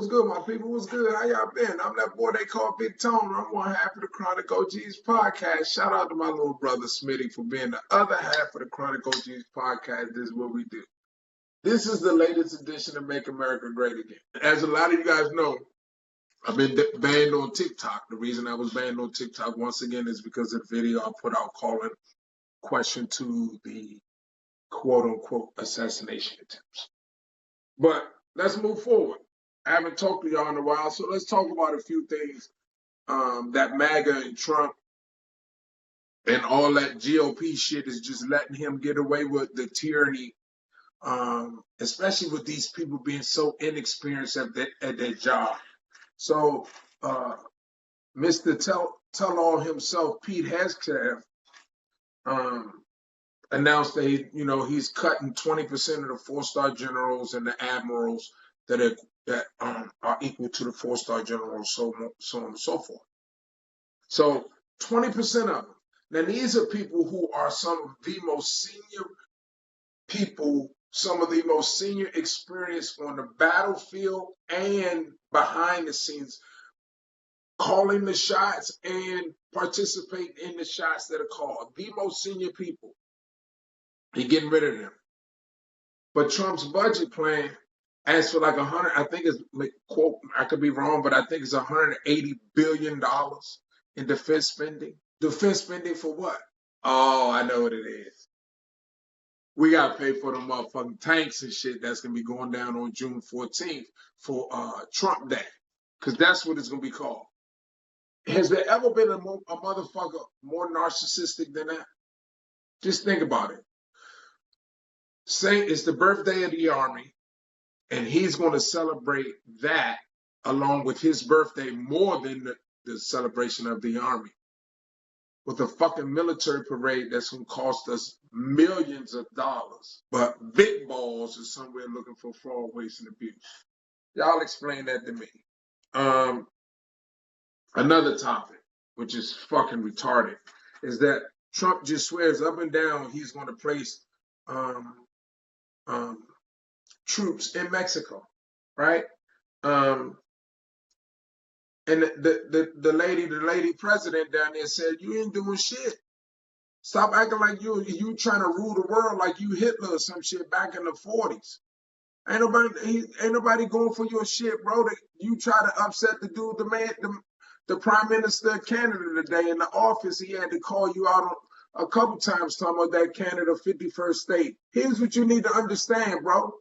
What's good, my people? What's good? How y'all been? I'm that boy they call Big Tone. I'm one half of the Chronic OGs podcast. Shout out to my little brother Smitty for being the other half of the Chronic OGs podcast. This is what we do. This is the latest edition of Make America Great Again. As a lot of you guys know, I've been banned on TikTok. The reason I was banned on TikTok once again is because of the video I put out calling question to the quote-unquote assassination attempts. But let's move forward. I haven't talked to y'all in a while, so let's talk about a few things that MAGA and Trump and all that GOP shit is just letting him get away with the tyranny, especially with these people being so inexperienced at their job. So Mr. Tell-all himself, Pete Hegseth, announced that he's cutting 20% of the four-star generals and the admirals that are equal to the four-star generals, so on and so forth. So 20% of them. Now, these are people who are some of the most senior people, some of the most senior experience on the battlefield and behind the scenes, calling the shots and participating in the shots that are called. The most senior people. He's getting rid of them. But Trump's budget plan asks for like I think it's, quote, I could be wrong, but I think it's $180 billion in defense spending. Defense spending for what? Oh, I know what it is. We got to pay for the motherfucking tanks and shit that's going to be going down on June 14th for Trump Day. Because that's what it's going to be called. Has there ever been a motherfucker more narcissistic than that? Just think about it. Say it's the birthday of the Army, and he's going to celebrate that along with his birthday more than the celebration of the Army. With a fucking military parade that's going to cost us millions of dollars. But big balls is somewhere looking for fraud, waste, and abuse. Y'all explain that to me. Another topic, which is fucking retarded, is that Trump just swears up and down he's going to place troops in Mexico, right? And the lady president down there said, "You ain't doing shit. Stop acting like you trying to rule the world like you Hitler or some shit back in the 40s. Ain't nobody going for your shit, bro. You try to upset the dude, the prime minister of Canada today in the office. He had to call you out a couple times talking about that Canada 51st state. Here's what you need to understand, bro.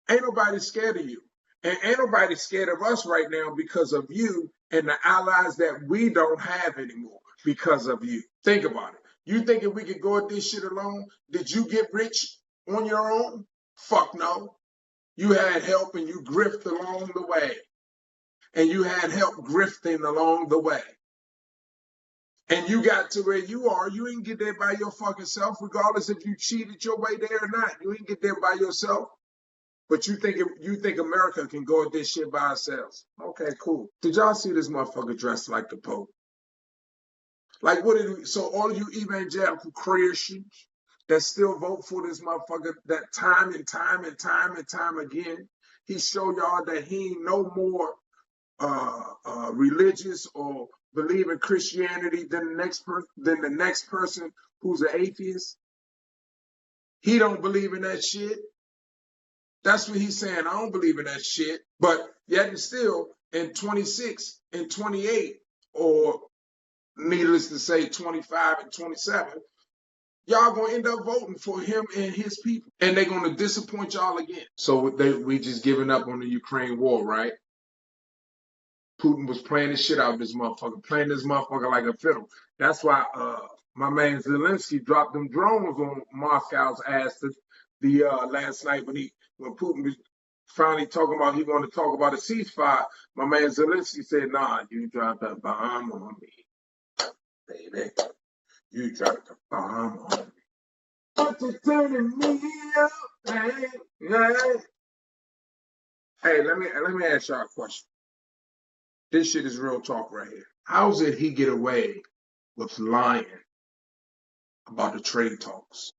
Ain't nobody scared of you. And ain't nobody scared of us right now because of you and the allies that we don't have anymore because of you. Think about it. You thinking we could go at this shit alone? Did you get rich on your own? Fuck no. You had help and you grifted along the way. And you had help grifting along the way. And you got to where you are. You ain't get there by your fucking self, regardless if you cheated your way there or not. You ain't get there by yourself. But you think America can go at this shit by ourselves. Okay, cool. Did y'all see this motherfucker dressed like the Pope? Like, so all you evangelical Christians that still vote for this motherfucker that time and time again, he show y'all that he ain't no more religious or believe in Christianity than the next person who's an atheist. He don't believe in that shit. That's what he's saying. I don't believe in that shit. But yet and still, in 26 and 28, or needless to say, 25 and 27, y'all going to end up voting for him and his people. And they're going to disappoint y'all again. So we just giving up on the Ukraine war, right? Putin was playing the shit out of this motherfucker, like a fiddle. That's why my man Zelensky dropped them drones on Moscow's ass the last night when Putin was finally talking about he wanted to talk about a ceasefire. My man Zelensky said, "Nah, you dropped a bomb on me, baby. You dropped a bomb on me. But you're turning me up, man." Hey, let me ask y'all a question. This shit is real talk right here. How did he get away with lying about the trade talks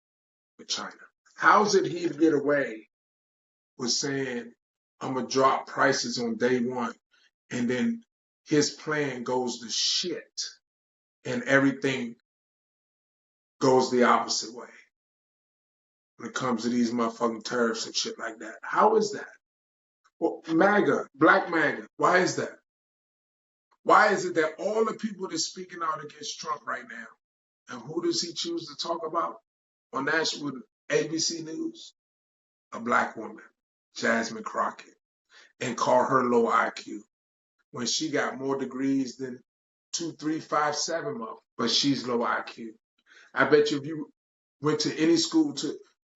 with China? How did he get away with saying I'm going to drop prices on day one. And then his plan goes to shit and everything goes the opposite way when it comes to these motherfucking tariffs and shit like that. How is that? Well, MAGA, Black MAGA, why is that? Why is it that all the people that's speaking out against Trump right now, and who does he choose to talk about on national ABC News? A black woman, Jasmine Crockett, and call her low IQ when she got more degrees than 2, 3, 5, 7 of them, but she's low IQ. I bet you if you went to any school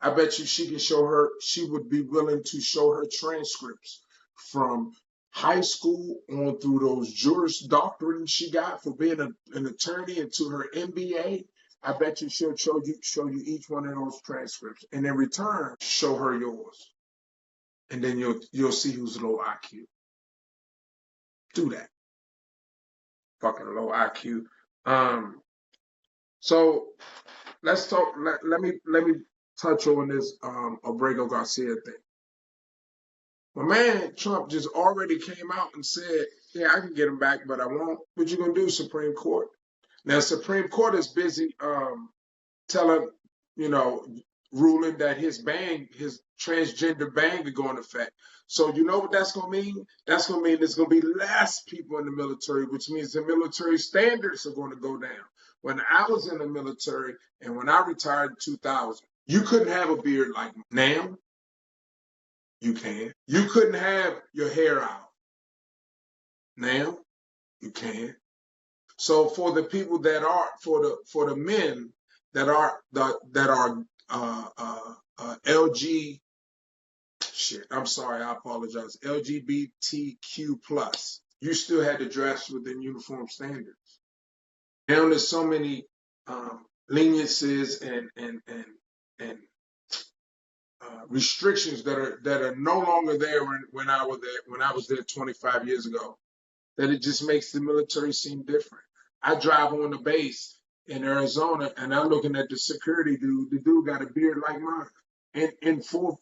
I bet you she would be willing to show her transcripts from high school on through those Juris Doctorate she got for being an attorney and to her MBA. I bet you she'll show you each one of those transcripts, and in return, show her yours, and then you'll see who's low IQ. Do that, fucking low IQ. So let's talk. Let me touch on this Abrego Garcia thing. My man Trump just already came out and said, "Yeah, I can get him back, but I won't." What you gonna do, Supreme Court? Now, Supreme Court is busy telling, ruling that his transgender ban will go into effect. So you know what that's going to mean? That's going to mean there's going to be less people in the military, which means the military standards are going to go down. When I was in the military and when I retired in 2000, you couldn't have a beard like now. You can. You couldn't have your hair out. Now you can. So for the people that are for the men that are LG shit. I'm sorry, I apologize. LGBTQ plus. You still had to dress within uniform standards. Now there's so many leniencies and restrictions that are no longer there when I was there 25 years ago. That it just makes the military seem different. I drive on the base in Arizona and I'm looking at the security dude. The dude got a beard like mine. In full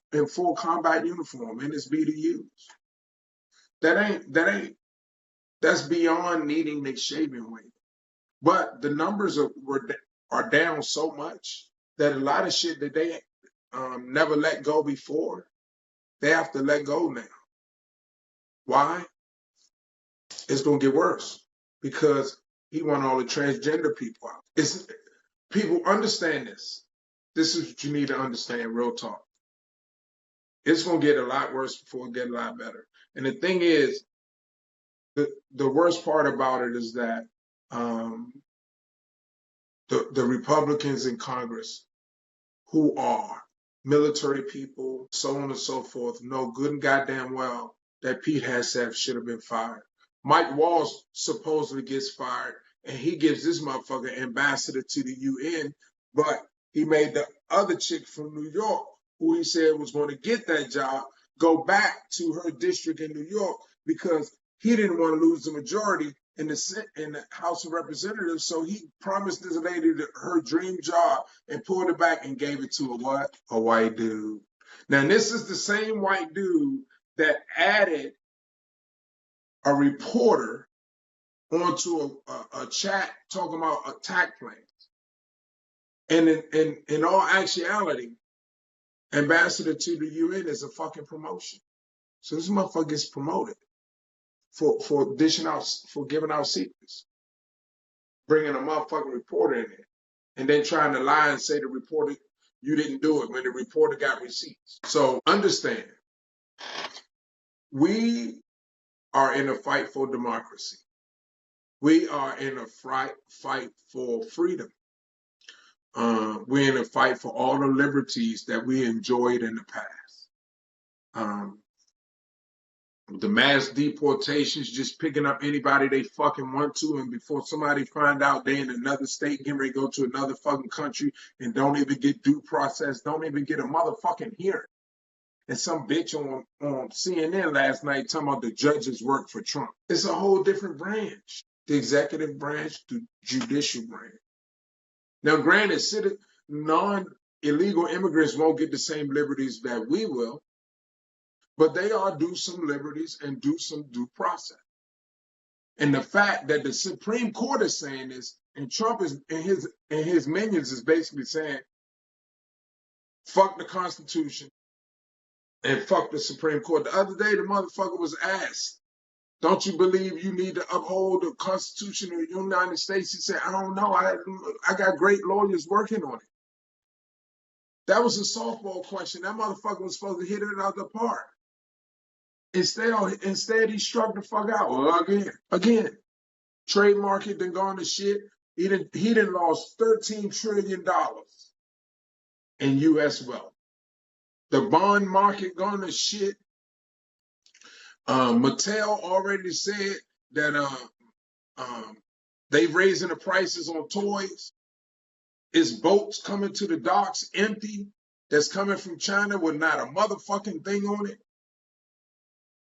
combat uniform in his BDUs. That's beyond needing the shaving weight. But the numbers are down so much that a lot of shit that they never let go before, they have to let go now. Why? It's gonna get worse because he want all the transgender people out. People understand this. This is what you need to understand, real talk. It's going to get a lot worse before it gets a lot better. And the thing is, the worst part about it is that the Republicans in Congress, who are military people, so on and so forth, know good and goddamn well that Pete Hegseth should have been fired. Mike Walsh supposedly gets fired, and he gives this motherfucker ambassador to the UN, but he made the other chick from New York, who he said was going to get that job, go back to her district in New York because he didn't want to lose the majority in the House of Representatives. So he promised this lady her dream job and pulled it back and gave it to a white dude. Now, this is the same white dude that added a reporter onto a chat talking about attack plans. And in all actuality, ambassador to the UN is a fucking promotion. So this motherfucker gets promoted for giving out secrets, bringing a motherfucking reporter in there, and then trying to lie and say the reporter, you didn't do it when the reporter got receipts. So understand, we are in a fight for democracy. We are in a fight for freedom. We're in a fight for all the liberties that we enjoyed in the past. The mass deportations, just picking up anybody they fucking want to, and before somebody find out they in another state, getting ready to go to another fucking country and don't even get due process, don't even get a motherfucking hearing. And some bitch on CNN last night talking about the judges work for Trump. It's a whole different branch. The executive branch, the judicial branch. Now, granted, non-illegal immigrants won't get the same liberties that we will, but they are due some liberties and due some due process. And the fact that the Supreme Court is saying this, and Trump is and his minions is basically saying, fuck the Constitution and fuck the Supreme Court. The other day, the motherfucker was asked, don't you believe you need to uphold the Constitution of the United States? He said, I don't know. I got great lawyers working on it. That was a softball question. That motherfucker was supposed to hit it out the park. Instead, he struck the fuck out. Well, again, trade market done gone to shit. He done lost $13 trillion in U.S. wealth. The bond market gone to shit. Mattel already said that they raising the prices on toys. It's boats coming to the docks empty that's coming from China with not a motherfucking thing on it.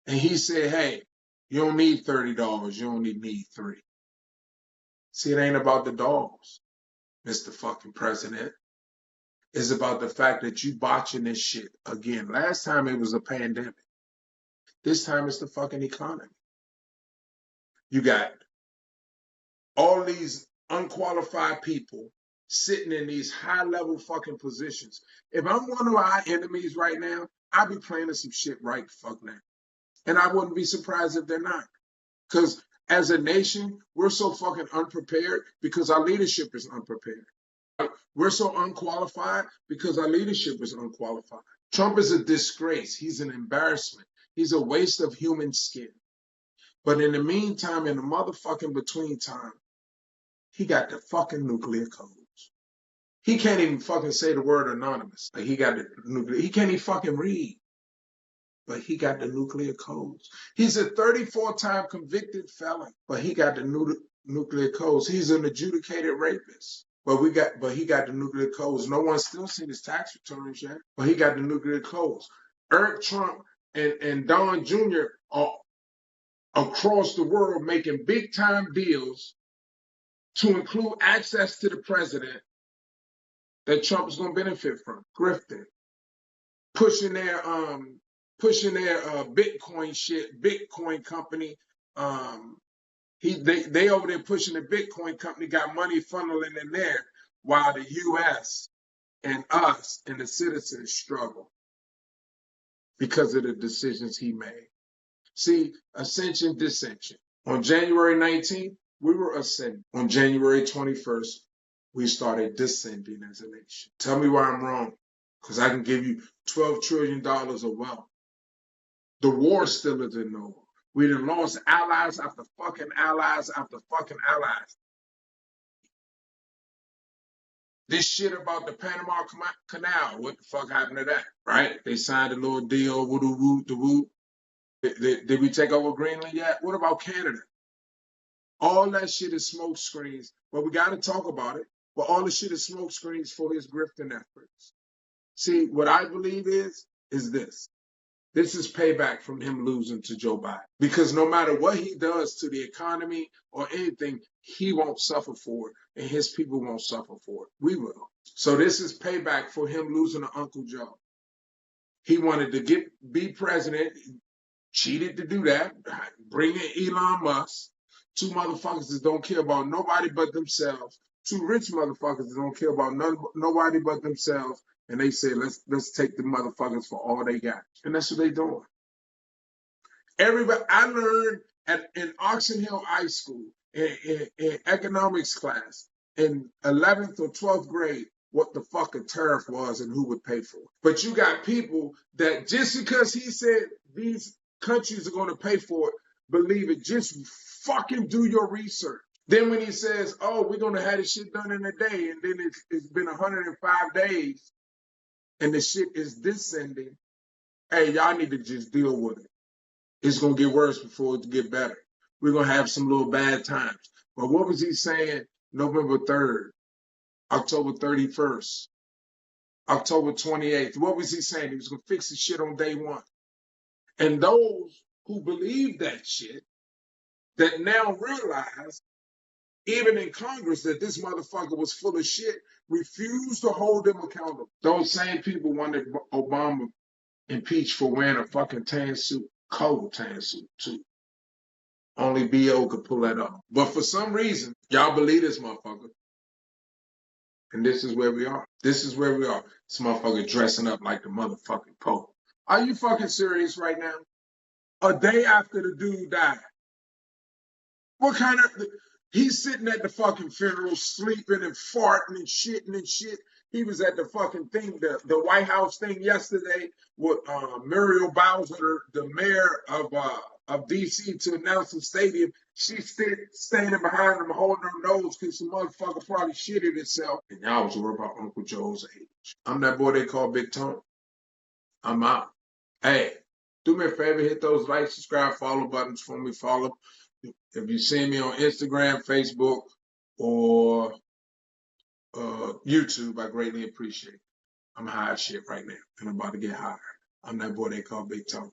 And he said, hey, you don't need $30. You only need $3. See, it ain't about the dogs, Mr. fucking President. It's about the fact that you botching this shit again. Last time it was a pandemic. This time it's the fucking economy. You got all these unqualified people sitting in these high-level fucking positions. If I'm one of our enemies right now, I'd be planning some shit right the fuck now. And I wouldn't be surprised if they're not. Because as a nation, we're so fucking unprepared because our leadership is unprepared. We're so unqualified because our leadership is unqualified. Trump is a disgrace. He's an embarrassment. He's a waste of human skin. But in the meantime, in the motherfucking between time, he got the fucking nuclear codes. He can't even fucking say the word anonymous. Like he got the nuclear. He can't even fucking read. But he got the nuclear codes. He's a 34-time convicted felon, but he got the nuclear codes. He's an adjudicated rapist. But he got the nuclear codes. No one's still seen his tax returns yet, but he got the nuclear codes. Eric Trump and Don Jr. are across the world making big time deals to include access to the president that Trump is going to benefit from. Grifting, pushing their Bitcoin shit, Bitcoin company. They over there pushing the Bitcoin company, got money funneling in there while the U.S. and us and the citizens struggle because of the decisions he made. See, ascension, dissension. On January 19th, we were ascending. On January 21st, we started descending as a nation. Tell me why I'm wrong, because I can give you $12 trillion of wealth. The war still isn't over. We done lost allies after fucking allies after fucking allies. This shit about the Panama Canal, what the fuck happened to that, right? They signed a little deal, woo-doo-woo. Did we take over Greenland yet? What about Canada? All that shit is smoke screens, but we got to talk about it. But all the shit is smoke screens for his grifting efforts. See, what I believe is this. This is payback from him losing to Joe Biden. Because no matter what he does to the economy or anything, he won't suffer for it, and his people won't suffer for it. We will. So this is payback for him losing to Uncle Joe. He wanted to be president, cheated to do that, bring in Elon Musk, two motherfuckers that don't care about nobody but themselves, two rich motherfuckers that don't care about nobody but themselves, and they say, let's take the motherfuckers for all they got. And that's what they doing. Everybody, I learned in Oxon Hill High School, in economics class, in 11th or 12th grade, what the fuck a tariff was and who would pay for it. But you got people that just because he said these countries are going to pay for it, believe it. Just fucking do your research. Then when he says, oh, we're going to have this shit done in a day, and then it's been 105 days, and the shit is descending, hey, y'all need to just deal with it. It's going to get worse before it get better. We're going to have some little bad times. But what was he saying November 3rd, October 31st, October 28th? What was he saying? He was going to fix the shit on day one. And those who believe that shit, that now realize, even in Congress, that this motherfucker was full of shit, refuse to hold them accountable. Those same people wanted Obama impeached for wearing a fucking tan suit, cold tan suit too. Only BO could pull that up. But for some reason, y'all believe this motherfucker. And this is where we are. This is where we are. This motherfucker dressing up like the motherfucking Pope. Are you fucking serious right now? A day after the dude died. What kind of... He's sitting at the fucking funeral, sleeping and farting and shitting and shit. He was at the fucking thing, the White House thing yesterday with Muriel Bowser, the mayor of D.C., to announce the stadium. She's standing behind him, holding her nose because the motherfucker probably shitted itself. And y'all was worried about Uncle Joe's age. I'm that boy they call Big Tone. I'm out. Hey, do me a favor, hit those like, subscribe, follow buttons for me. Follow. If you see me on Instagram, Facebook, or YouTube, I greatly appreciate it. I'm high as shit right now, and I'm about to get higher. I'm that boy they call Big Tone.